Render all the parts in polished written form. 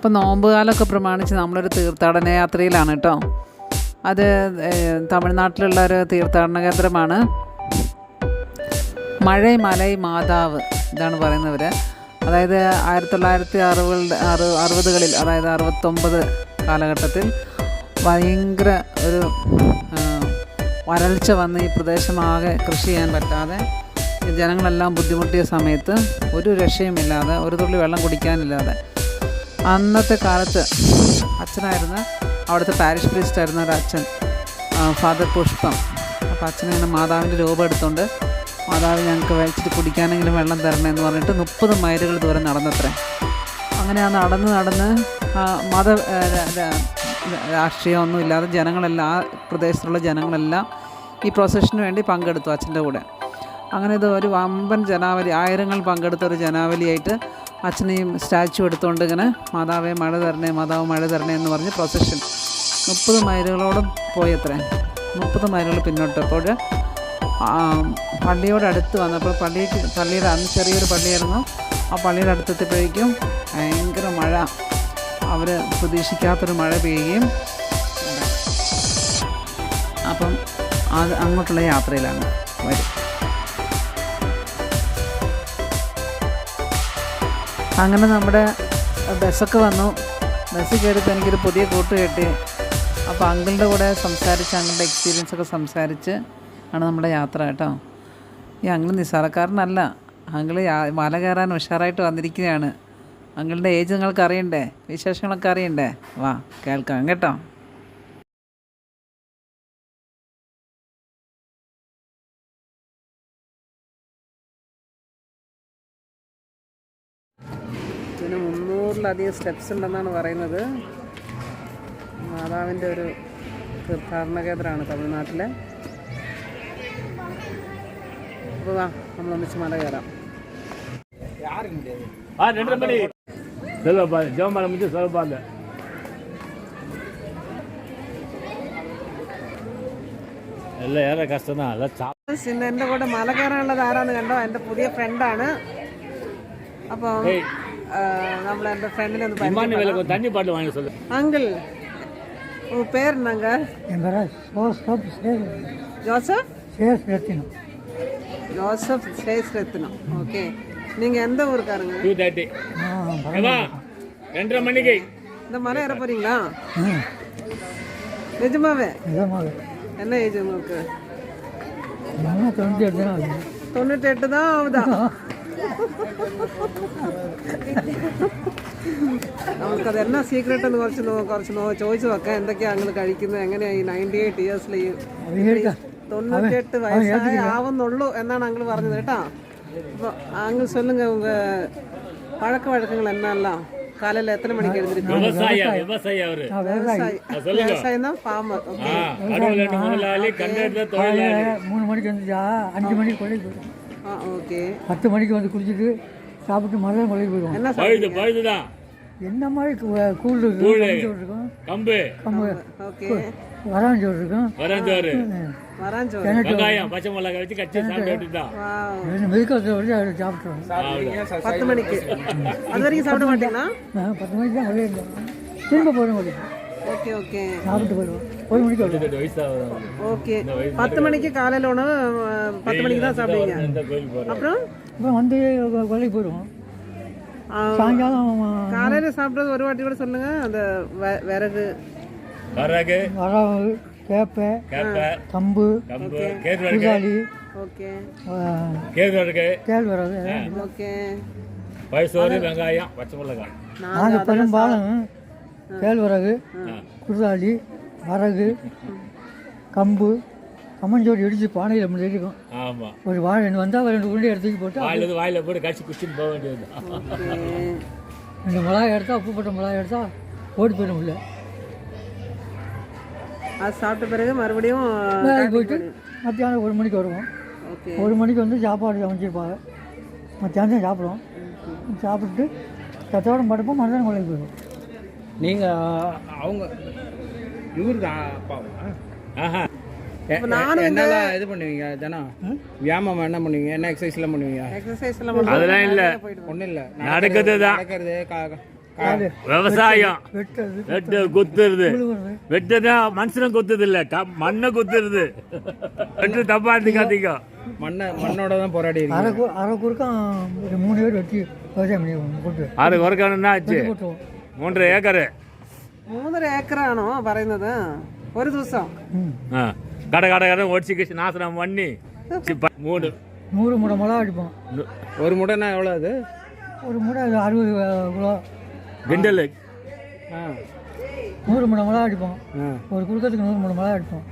അപ്പോൾ നോമ്പ് കാലമൊക്കെ പ്രമാണിച്ച് നമ്മളൊരു തീർത്ഥാടന യാത്രയിലാണ് കേട്ടോ. അത് തമിഴ്നാട്ടിലുള്ള ഒരു തീർത്ഥാടന കേന്ദ്രമാണ്. മഴൈ മലൈ മാതാവ് ഇതാണ് പറയുന്നവർ. അതായത് 1960-കളിൽ, അതായത് 69 കാലഘട്ടത്തിൽ ഭയങ്കര ഒരു വരൾച്ച വന്ന് ഈ പ്രദേശമാകെ കൃഷി ചെയ്യാൻ പറ്റാതെ ജനങ്ങളെല്ലാം ബുദ്ധിമുട്ടിയ സമയത്ത് ഒരു രക്ഷയുമില്ലാതെ, ഒരു തുള്ളി വെള്ളം കുടിക്കാനില്ലാതെ, അന്നത്തെ കാലത്ത് അച്ഛനായിരുന്ന അവിടുത്തെ പാരിഷ് പ്രീസ്റ്റ് ആയിരുന്ന ഒരു അച്ഛൻ, ഫാദർ പുഷ്പം. അപ്പോൾ അച്ഛനിങ്ങനെ മാതാവിൻ്റെ രൂപം എടുത്തുകൊണ്ട്, മാതാവ് ഞങ്ങൾക്ക് വെച്ചിട്ട് കുടിക്കാനെങ്കിലും വെള്ളം തരണേ എന്ന് പറഞ്ഞിട്ട് 30 മൈലുകൾ ദൂരം നടന്നത്രേ. അങ്ങനെ ആ നടന്ന് മത രാഷ്ട്രീയമൊന്നും ഇല്ലാതെ ജനങ്ങളെല്ലാം, ആ പ്രദേശത്തുള്ള ജനങ്ങളെല്ലാം ഈ പ്രൊസഷന് വേണ്ടി പങ്കെടുത്തു അച്ഛൻ്റെ കൂടെ. അങ്ങനെ ഇത് ഒരു വമ്പൻ ജനാവലി, ആയിരങ്ങൾ പങ്കെടുത്ത ഒരു ജനാവലിയായിട്ട് അച്ഛനെയും സ്റ്റാച്ചു എടുത്തുകൊണ്ട് ഇങ്ങനെ മാതാവേ മഴ തരണേ, മാതാവ് മഴ തരണേ എന്ന് പറഞ്ഞ് പ്രൊസഷൻ 30 മൈലുകളോളം പോയത്രേ. 30 മൈലുകൾ പിന്നോട്ടപ്പോൾ പള്ളിയോട് അടുത്ത് വന്നപ്പോൾ, പള്ളിയുടെ അന്ന് ചെറിയൊരു പള്ളിയായിരുന്നു, ആ പള്ളിയുടെ അടുത്തെത്തിയപ്പോഴേക്കും ഭയങ്കര മഴ, അവർ പ്രതീക്ഷിക്കാത്തൊരു മഴ പെയ്യുകയും, അപ്പം അത് അങ്ങോട്ടുള്ള യാത്രയിലാണ് വരും. അങ്ങനെ നമ്മുടെ ബസ്സൊക്കെ വന്നു. ബസ്സിൽ കയറിയപ്പോൾ എനിക്കൊരു പുതിയ കൂട്ട് കിട്ടി. അപ്പോൾ അങ്കിളുടെ കൂടെ സംസാരിച്ച്, അങ്കിളുടെ എക്സ്പീരിയൻസൊക്കെ സംസാരിച്ച് ആണ് നമ്മുടെ യാത്ര കേട്ടോ. ഈ അങ്കിൾ നിസ്സാരക്കാരനല്ല, അങ്കിൾ മല കയറാൻ ഉഷാറായിട്ട് വന്നിരിക്കുകയാണ്. അങ്കിളുടെ ഏജ് നിങ്ങൾക്ക് അറിയണ്ടേ, വിശേഷങ്ങളൊക്കെ അറിയണ്ടേ? വാ കേൾക്കാം കേട്ടോ. ഇതിന് 300-ലധികം സ്റ്റെപ്സ് ഉണ്ടെന്നാണ് പറയുന്നത്. മാതാവിൻ്റെ ഒരു തീർത്ഥാടന കേന്ദ്രമാണ് തമിഴ്നാട്ടിലെ. അപ്പോൾ വാ നമ്മളൊന്നിച്ച് മല കയറാം. ഇന്ന് എൻ്റെ കൂടെ മല കയറാനുള്ളത് ആരാന്ന് കണ്ടോ? എൻ്റെ പുതിയ ഫ്രണ്ടാണ്. അപ്പം നമ്മൾ എൻ്റെ ഫ്രണ്ടിനെ ഒന്ന് അങ്കിൾ பேர் என்னங்க? Joseph Joseph சேஸ்ரத்னம். ஓகே, நீங்க எந்த ஊருக்காரங்க? 2:30 2:30 மணிக்கு இந்த மலை ஏற போறீங்களா? நிஜமாவே? என்ன ஏஜ் உங்களுக்கு? 98 தான் ஆகுதா? നമുക്കത് എന്നാ സീക്രട്ട് എന്ന് കുറച്ച് ചോദിച്ചു നോക്കാം. എന്തൊക്കെയാണ് അങ്ങൾ കഴിക്കുന്നത്, എങ്ങനെയാണ് ഈ 98 ഇയേഴ്സിൽ 98 വയസ്സായി ആവുന്നുള്ളൂ എന്നാണ് അങ്ങൾ പറഞ്ഞത് കേട്ടോ. അപ്പോൾ അങ്ങൾ சொல்லுங்க, உங்க பழக்க வழக்கங்கள் என்னெல்லாம்? காலையில் எத்தனை மணிக்கு எழுந்திருப்பீங்க? விவசாயம் தான், ஃபார்மர். ஓகே, 3 மணிக்கு வந்துச்சா 5 மணிக்கு கொள்ளைக்கு போயிடும். ஓகே, 10 மணிக்கு வந்து குளிச்சுட்டு சாப்பிட்டு மறுநாள் கொள்ளைக்கு போயிடுவோம். என்ன என்ன மாதிரி கூழ் இருக்கும், கம்பு ஓகே, வராஞ்சோறு இருக்கும், வராஞ்சோறு, வெங்காயம் பச்சை மிளகாய் வச்சு கச்சி சாப்பிட்டுதான் மெதுக்கத்தை வச்சு அதை சாப்பிட்றோம். 10 மணிக்கு அது வரைக்கும் சாப்பிட மாட்டீங்களா? 10 மணிக்கு தான் கொள்ளைக்கு திரும்ப போயிடும் கொள்ளைக்கு. ஓகே ஓகே, சாப்பிட்டு போயிடுவோம். 1 மணிக்கு வருவோம். ஓகே, 10 மணிக்கு காலையில் உணவு 10 மணிக்கு தான் சாப்பிடுவீங்க. அப்புறம் வந்து கொள்ளைக்கு போயிடுவோம். சாயங்காலம் காலையில் சாப்பிட்றது ஒரு வாட்டி கூட சொல்லுங்க. அந்த விறகு, வரகு, கேப்பை, கம்பு, குதாலி, ஓகே, கேழ்வரகு, ஓகே, வயசோறு, வெங்காயம், பச்சை மிளகாய். நாங்கள் பெரும்பாலும் கேழ்வரகு, குதாலி, வரகு, கம்பு, கம்மஞ்சோறு இடிச்சு பானையில் அப்படி இருக்கும். ஆமாம், ஒரு வாழை வந்தால் 2 உருண்டை எடுத்துக்கி போட்டு வாயில் போட்டு கடிச்சு குச்சின்னு போக வேண்டியது. 2 மிளகாய் எடுத்தால், உப்பு போட்ட மிளகாய் எடுத்தால் ஓடி போயிடும் இல்லை. அது சாப்பிட்ட பிறகு மறுபடியும் போயிட்டு மத்தியானம் 1 மணிக்கு வருவோம். 1 மணிக்கு வந்து சாப்பாடு சமைச்சிருப்பாங்க. மத்தியானம் சாப்பிடுவோம். சாப்பிட்டு கத்தோடம் படுப்போம். மறுநாள் கொள்ளைக்கு போயிடுவோம். நீங்கள் அவங்க இவருக்கு அப்பாவா? என்னெல்லாம் இது பண்ணுவீங்க தினம்? வியாயாமம் என்ன பண்ணுவீங்க? என்ன எக்ஸசைஸ்லாம் பண்ணுவீங்க? எக்ஸசைஸ்லாம் அதெல்லாம் இல்லை, ஒன்றும் இல்லை. நடக்கிறது நடக்கிறது விவசாயம் வெட்டுறது வெட்டு குத்துறது உழுவுறது. வெட்டுனா மனுஷனும் குத்துது இல்ல மண்ணை குத்துறது வெட்டு தப்பா இருந்துக்காதீங்க. மண்ணோட தான் போராடி இருக்கீங்க. அரை குறுக்கம் ஒரு 3 பேர் வெட்டி விவசாயம் பண்ணி கொண்டு ആറ് കുറക്കാണെന്നാ ആச்சு போட்டுருவோம். 3.5 ഏക്കറ് 3.5 ഏക്കറാണോ പറയുന്നത് ഒരു ദിവസം? ആ കട കട കട ഓടിച്ച് നാശനം പണി 3 100 மூடை மிளகா அடிப்போம். ஒரு முடைனா எவ்வளோ அது? ஒரு மூடை 60 கிலோ. கிண்டல். ஆ 100 மூடை மிளகா அடிப்போம். ஆ ஒரு குடுக்கத்துக்கு 100 மூடை மிளகா அடிப்போம்.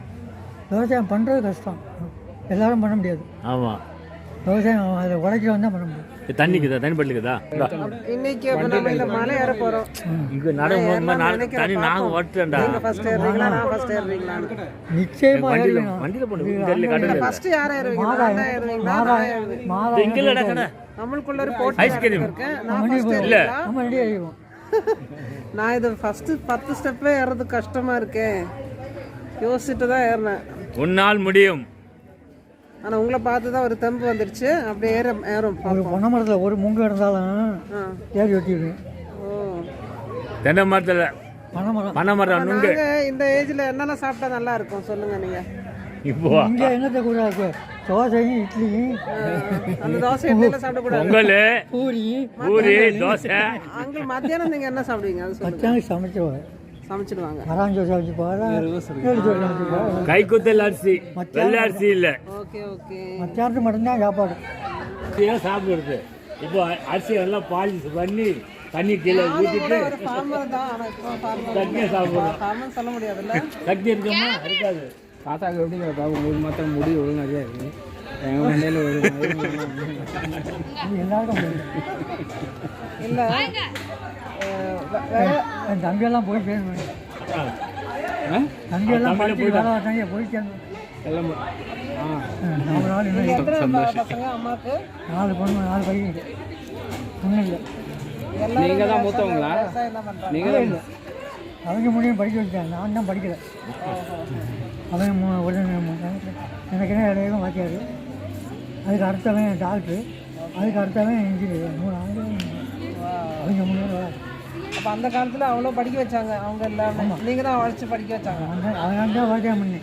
விவசாயம் பண்ணுறது கஷ்டம், எல்லாரும் பண்ண முடியாது. ஆமாம் விவசாயம் அதில் உழைக்கிறவன் தான் பண்ண முடியும். தண்ணிக்குதா தண்ணி பட்டுக்குதா இன்னைக்கு நம்ம இந்த மலை ஏற போகிறோம். இங்கே நடந்து தண்ணி நாங்கள் ஓட்டுறேன்டா ஃபர்ஸ்ட் ஏறுறீங்களா நான் ஃபர்ஸ்ட் ஏறுறீங்களா? நிச்சயமாக வண்டியில் போட்டு ஃபர்ஸ்ட் யார் ஏறுவீங்க? நான் ஏறுவீங்களா? மாதா இங்கே கடை நம்மளுக்குள்ள ஒரு போட்டி ஐஸ்கிரீம் இருக்கேன். நான் ஃபர்ஸ்ட் இல்ல. ஏறுறீங்களா? நம்ம ரெடி ஆகிடுவோம். நான் இது ஃபர்ஸ்ட் 10 ஸ்டெப்பே ஏறது கஷ்டமா இருக்கேன், யோசிச்சுட்டு தான் ஏறினேன். உன்னால் முடியும். ஆனால் உங்களை பார்த்து தான் ஒரு தெம்பு வந்துடுச்சு. அப்படியே ஏறும் ஒரு பொண்ணை மரத்தில் ஒரு மூங்கு இருந்தாலும் ஏறி வெட்டிடுவேன். ஓ தென்னை மரத்தில் பனைமரம் பனை மரம் நுங்கு நாங்கள் இந்த ஏஜில் என்னெல்லாம் சாப்பிட்டா நல்லா இருக்கும் சொல்லுங்க நீங்கள். இப்போ இங்கே என்னத்தை கூட இருக்கு, தோசையும் இட்லியும் அந்த தோசை எண்ணெயில் சாப்பிடக்கூடாது. பொங்கல் பூரி பூரி தோசை. அங்கே மத்தியானம் நீங்கள் என்ன சாப்பிடுவீங்க அது சொல்லுங்க. மச்சாங்க சமைச்சிடுவாங்க. சமைச்சிடுவாங்க. கராஞ்சோசை வச்சுப்பாங்க, நெடுச்சோறு சமைச்சிப்பாங்க. கைக்குத்தல் அரிசி வெள்ளை அரிசி இல்லை. Okay okay. மத்தியானத்துக்கு மட்டும்தான் சாப்பாடு. அரிசியாக சாப்பிடுறது. இப்போ அரிசி எல்லாம் பாலிஷ் பண்ணி தண்ணி கீழே ஊற்றிட்டு ஒரு ஃபார்மர் தான், ஆனால் இப்போ ஃபார்மர் சட்னியை சாப்பிடுறோம். ஃபார்மர் சொல்ல முடியாதுல்ல. சட்னி இருக்கோமா இருக்காது. தாத்தாக்கு எப்படி கேட்பா? உங்களுக்கு மாத்திரம் முடி ஒழுங்கு நிறையா இருக்குது, எங்கள் மண்டையில் இது எல்லாருக்கும் முடியும். இல்லை என் தம்பியெல்லாம் போய் சேர்ந்து தம்பியெல்லாம் படிச்சு வேலை பார்த்தாங்க போய் சேர்ந்து எல்லாம் ஆ 4 நாள் இன்னும் எத்தனை பசங்க அம்மாவுக்கு? 4 பொண்ணு 4 பையன் ஒன்றும் இல்லை. நீங்கள் தான் மூத்தவங்களா? விவசாயம் தான் பண்ணுறாங்க. நீங்கள் தான் இல்லை அவங்க முடியும் படிக்க வச்சாங்க, நான் தான் படிக்கலை. அவன் உடனே எனக்கு என்ன இடையிலும் வாத்தியார், அதுக்கு அடுத்தவன் டாக்டரு, அதுக்கு அடுத்தவன் இன்ஜினியர். 3 ஆண்டு அவங்க 3 பேர். அப்போ அந்த காலத்தில் அவ்வளோ படிக்க வச்சாங்க அவங்க எல்லாமே. நீங்கள் தான் உழைச்சி படிக்க வச்சாங்க. அவங்க தான் வாத்தியம் பண்ணி.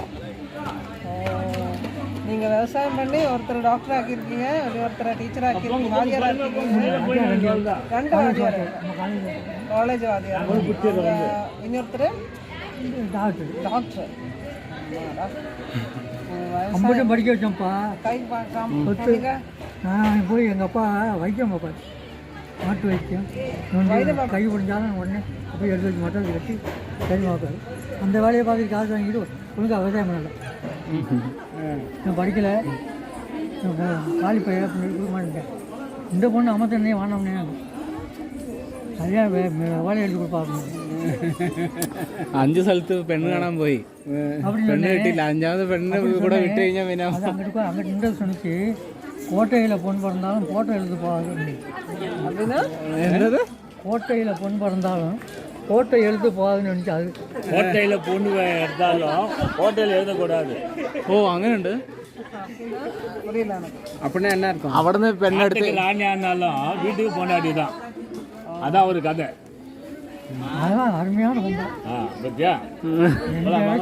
நீங்கள் விவசாயம் பண்ணி ஒருத்தர் டாக்டர் ஆக்கியிருக்கீங்க, ஒருத்தரை டீச்சர் ஆக்கியிருக்கீங்க, வாத்தியார் ஆக்கியிருக்கீங்க. 2 வாத்தியார், காலேஜ் வாத்தியார். இன்னொருத்தர் டாக்டர் டாக்டர். கம்ப்யூட்டர் படிக்க வச்சோம்ப்பா. கை பார்க்காம நான் போய் எங்கள் அப்பா வைத்தியம் பார்ப்பார், மாட்டு வைத்தியம். கை முடிஞ்சாலும் உடனே போய் எடுத்து வச்சு மட்டும் கட்டி சரி பார்ப்பார். அந்த வேலையை பார்த்துட்டு காசு வாங்கிட்டு ஒழுங்காக விவசாயம் பண்ணல. நான் படிக்கலை, காலி பைய கொடுக்க மாட்டேன். இந்த பொண்ணு அமர்த்தனே வாங்கினோம்னே நிறையா வேலை எழுதி கொடுப்பாங்க. 5 സ്ഥലത്ത് പെണ്ണ് കാണാൻ പോയി, പെണ്ണ് കിട്ടിയില്ല. 5ാമത് പെണ്ണ് കൂടെ വിട്ട് കഴിഞ്ഞാൽ പിന്നെ அது அங்கே நின்று சொன்னிச்சு, கோட்டையில் பொண்ணு பிறந்தாலும் ஃபோட்டோ எழுது போகாது அப்படின்னா എന്നത് கோட்டையில் பொண்ணு பிறந்தாலும் ஃபோட்டோ எழுத்து போகாதுன்னு நினச்சி அது கோட்டையில் பொண்ணு எடுத்தாலும் கோட்டையில் எழுதக்கூடாது. ഓ അങ്ങനെയുണ്ട്. புரியல எனக்கு. அப்படின்னா என்ன இருக்கும்? அവിടുന്ന് പെണ്ണെടുത്ത് ராணியானாலும் வீட்டுக்கு பொண்டாட்டி தான். அதான் ஒரு கதை. அதெல்லாம் அருமையான பொண்ணு. ஆ பத்தியா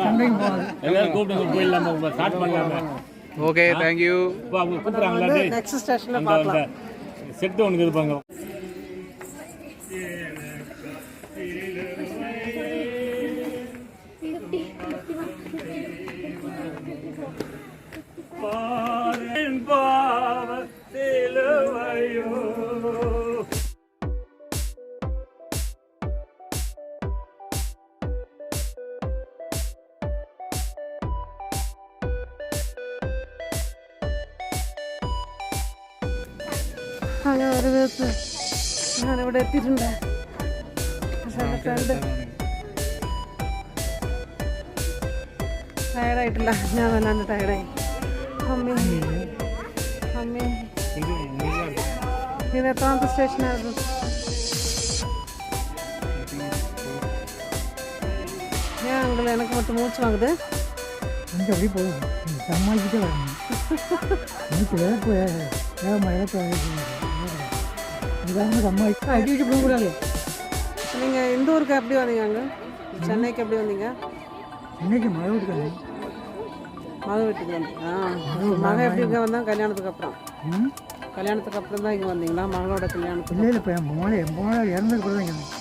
சண்டைக்கு போகாது. எல்லாரும் கூப்பிட்டு போயிடலாமா, ஸ்டார்ட் பண்ணலாமா? Okay thank you. இப்போ அவங்க கூப்பிட்றாங்களா? நெக்ஸ்ட் ஸ்டேஷனில் பார்க்கலாம். செட்டு ஒன்று இருப்பாங்க. ഹലോ ഒരു ദിവസം ഞാനിവിടെ എത്തിയിട്ടുണ്ട്. പക്ഷേ എൻ്റെ ഫ്രണ്ട് ടയർഡായിട്ടില്ല, ഞാൻ വല്ലാണ്ട് ടയർഡായി. അമ്മേ അമ്മേ ഇത് എത്രാമത്തെ സ്റ്റേഷനായിരുന്നു? ஏன் அங்கே எனக்கு மட்டும் மூச்சு வாங்குது? கொஞ்சம் அப்படி போகும், சமாளிக்கிட்டே வரணும். எனக்கு இழப்பு வேகமாக இழப்பு இதாங்க சமாளிக்க அடி வச்சு போகக்கூடாது. நீங்கள் இந்த ஊருக்கு எப்படி வந்தீங்க அங்கே சென்னைக்கு எப்படி வந்தீங்க? இன்னைக்கு மழை விட்டுக்காது. மக வீட்டுக்கு வந்தீங்களா? மக எப்படி இங்கே வந்தால் கல்யாணத்துக்கு அப்புறம்? கல்யாணத்துக்கு அப்புறம் தான் இங்கே வந்தீங்களா? மகளோட கல்யாணத்துக்கு? இல்லை இப்போ என் மோளை இறந்தது கூட தான் இங்கே வந்தேன்.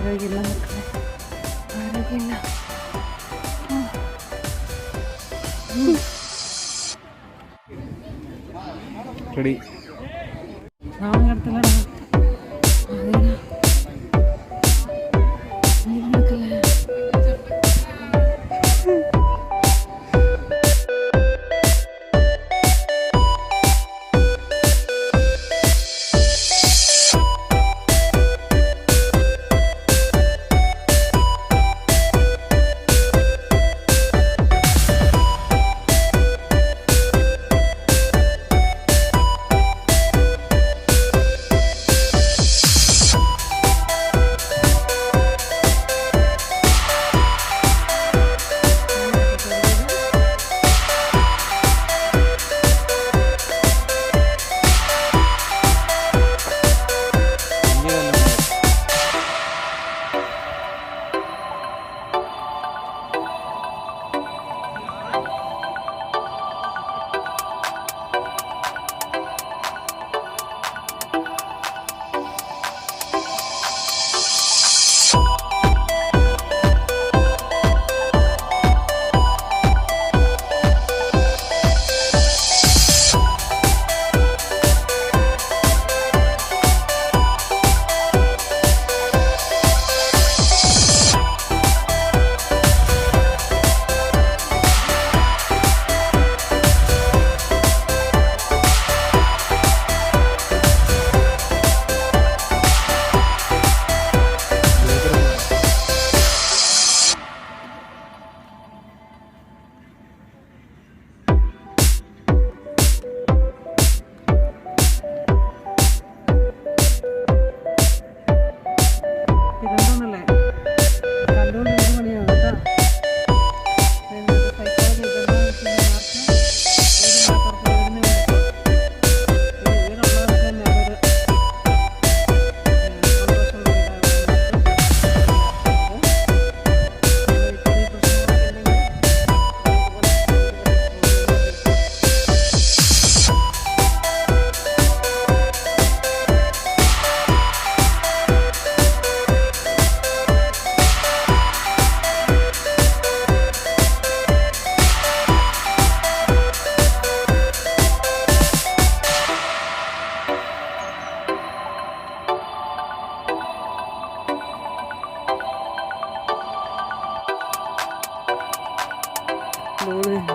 ആരോഗ്യമില്ല ആരോഗ്യമില്ല. റെഡി നാളെ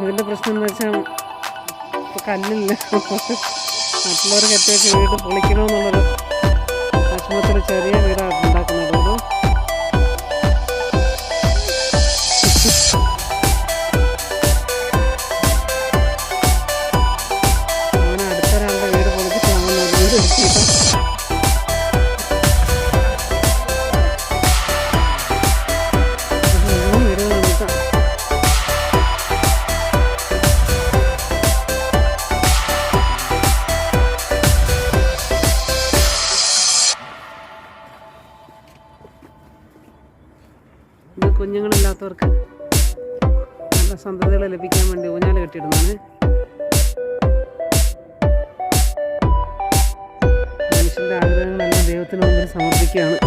ഇതിൻ്റെ പ്രശ്നം എന്ന് വെച്ചാൽ കല്ലില്ല. മറ്റുള്ളവർക്ക് എത്തിയൊക്കെ വീട് പൊളിക്കണമെന്നുള്ളൊരു വിഷമത്തിൽ ചെറിയ വീടാണ് ഉണ്ടാക്കുന്നത്. അങ്ങനെ അടുത്തൊരാളുടെ വീട് പൊളിച്ചിട്ടാണ് വീട് എത്തിയിട്ട് ഇത് കുഞ്ഞുങ്ങളില്ലാത്തവർക്ക് നല്ല സന്തതികളെ ലഭിക്കാൻ വേണ്ടി ഊഞ്ഞാൽ കെട്ടിയിടുന്നതാണ്. മനുഷ്യൻ്റെ ആഗ്രഹങ്ങളെല്ലാം ദൈവത്തിന് മുമ്പിൽ സമർപ്പിക്കുകയാണ്.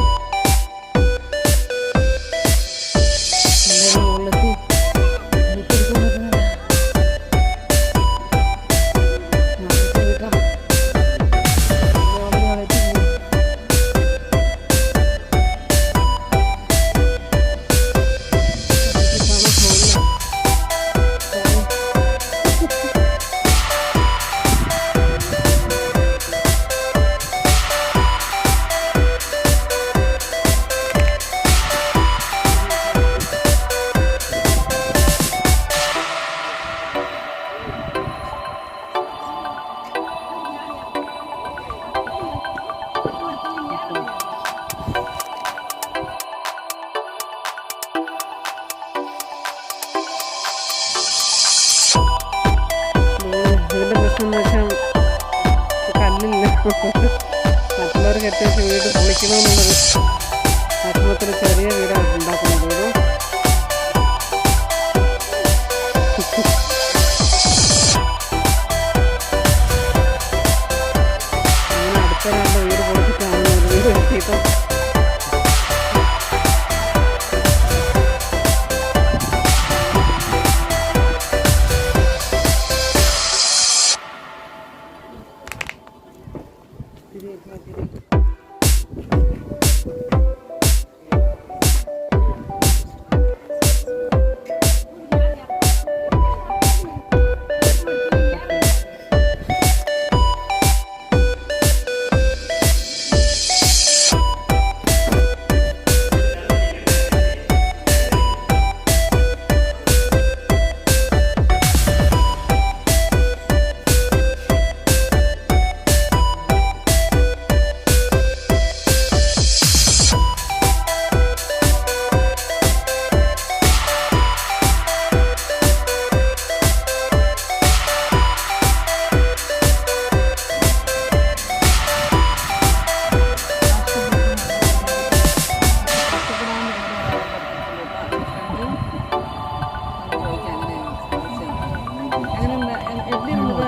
മറ്റുള്ളവർ കെട്ടിവെച്ച് വീട് പൊളിക്കണമെന്നുള്ളൊരു ആത്മത്തിൽ ചെറിയ വീടാണ് ഉണ്ടാക്കുന്നത്. അങ്ങനെ അടുത്തൊരാളുടെ വീട് പൊളിച്ചിട്ടാണ് ഒരു വീട് കെട്ടിയിട്ട്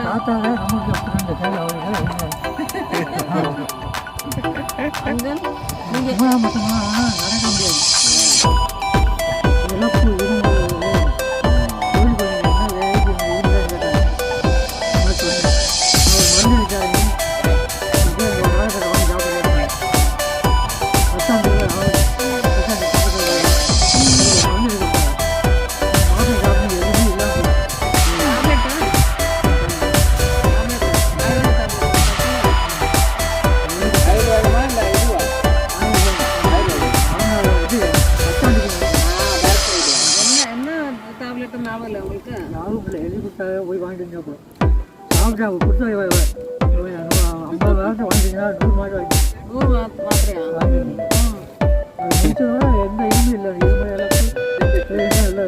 பார்த்தாலே நமக்கு ரெண்டு சேலை அவர்கள் மட்டும்தான் நடக்க முடியாது. இழப்பு தொழில் பண்ணிங்கன்னா வேலைக்கு இருந்தாங்க அவர் மருந்து வச்சாருங்க வாழ்க்கை வந்து சாப்பிடுறாங்க பத்தாண்டு மருந்து இருக்காங்க மாதம் சாப்பிட்டு எதுவுமே இல்லாமல் எழுதி கொடுத்தாவே போய் வாங்கிட்டு வந்தோம் சாப்பிட்டா கொடுத்தா 50 வருஷம் வாங்கிட்டீங்கன்னா 100 மாதம் வாங்கி அது முடிச்சதுனால எந்த இதுவுமே இல்லை இதுமாதிரி எல்லாம் இல்லை